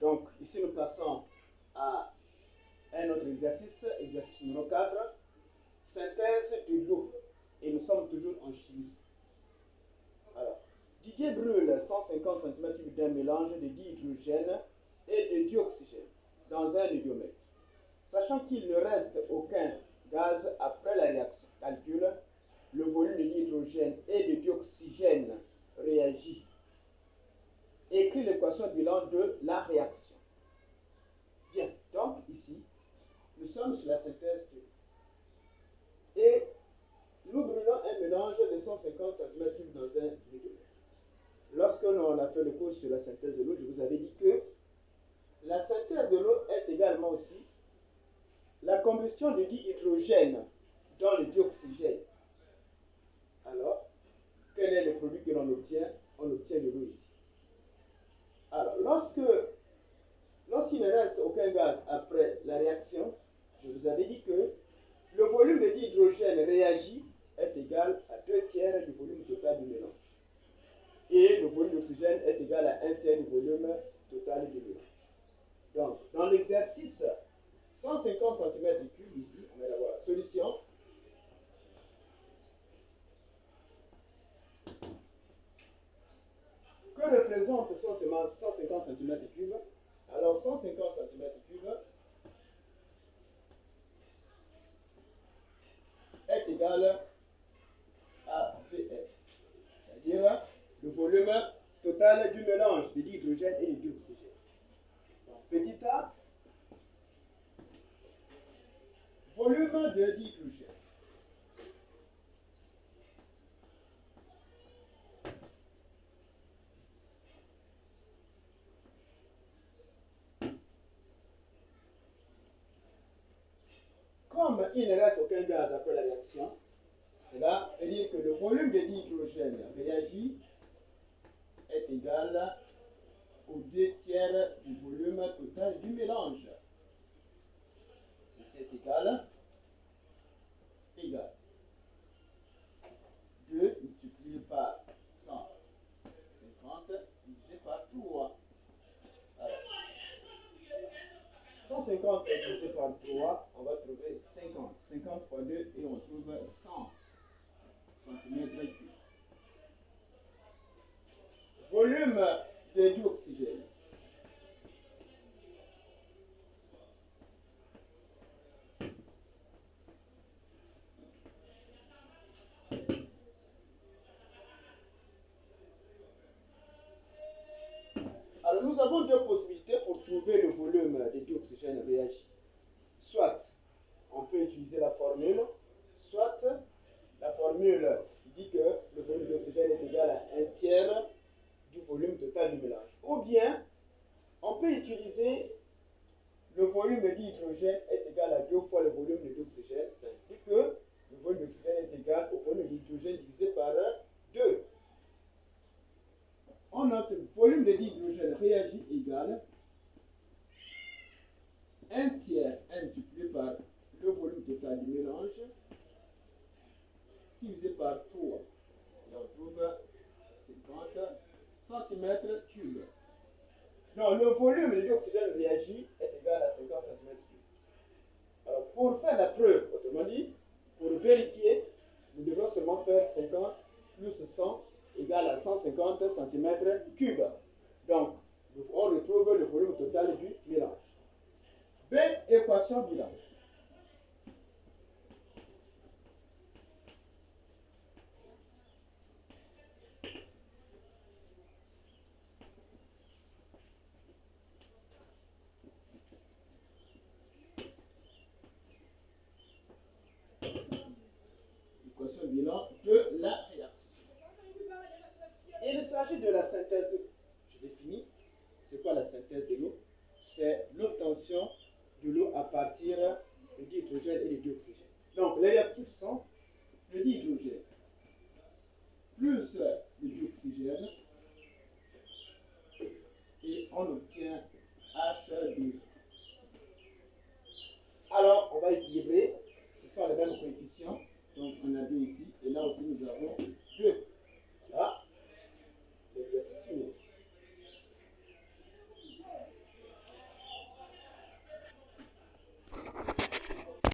Donc, ici, nous passons à un autre exercice, exercice numéro 4, synthèse de l'eau. Et nous sommes toujours en chimie. Alors, Didier brûle 150 cm3 d'un mélange de dihydrogène et de dioxygène dans un idiomètre. Sachant qu'il ne reste aucun gaz après la réaction, calcule le volume de dihydrogène et de dioxygène réagi. Écrit l'équation bilan de la réaction. Bien, donc ici, nous sommes sur la synthèse de l'eau. Et nous brûlons un mélange de 150 cm3 dans un millilètre. Lorsque l'on a fait le cours sur la synthèse de l'eau, je vous avais dit que la synthèse de l'eau est également aussi la combustion de dihydrogène dans le dioxygène. Alors, quel est le produit que l'on obtient? On obtient de l'eau ici. Alors, lorsqu'il ne reste aucun gaz après la réaction, je vous avais dit que le volume de dihydrogène réagi est égal à 2/3 du volume total du mélange. Et le volume d'oxygène est égal à 1/3 du volume total du mélange. Donc, dans l'exercice 150 cm3, ici, on va avoir la solution. Que représente 150 cm3? Alors, 150 cm3 est égal à VF, c'est-à-dire le volume total du mélange de dihydrogène et de dioxygène. Donc, petit a, volume de dihydrogène. Comme il ne reste aucun gaz après la réaction, cela veut dire que le volume de dihydrogène réagi est égal aux 2/3 du volume total du mélange. Ceci est égal 2 multiplié par 150 divisé par 3. Alors, 150 divisé par 3, on va trouver 50. 50 fois 2 et on trouve 100 cm3. Volume de dioxygène. Alors nous avons deux possibilités pour trouver le volume de dioxygène réagi. Soit on peut utiliser la formule, soit la formule dit que le volume d'oxygène est égal à 1/3 du volume total du mélange. Ou bien, on peut utiliser le volume de dihydrogène est égal à 2 fois le volume d'oxygène. C'est-à-dire que le volume d'oxygène est égal au volume d'hydrogène divisé par 2. On note que le volume de dihydrogène réagi égal 1/3 multiplié par le volume total du mélange divisé par 3. Et on trouve 50 cm3. Donc, le volume de dioxygène réagi est égal à 50 cm3. Alors, pour faire la preuve, autrement dit, pour vérifier, nous devrons seulement faire 50 plus 100 égale à 150 cm3. Donc, on retrouve le volume total du mélange. B, équation bilan. Équation bilan de la réaction. Il s'agit de la synthèse de l'eau. Je définis. C'est quoi la synthèse de l'eau? C'est l'obtention de l'eau à partir de dihydrogène et de dioxygène. Donc, les réactifs sont le dihydrogène plus le dioxygène et on obtient H2O. Alors, on va équilibrer. Ce sont les mêmes coefficients. Donc, on a 2 ici.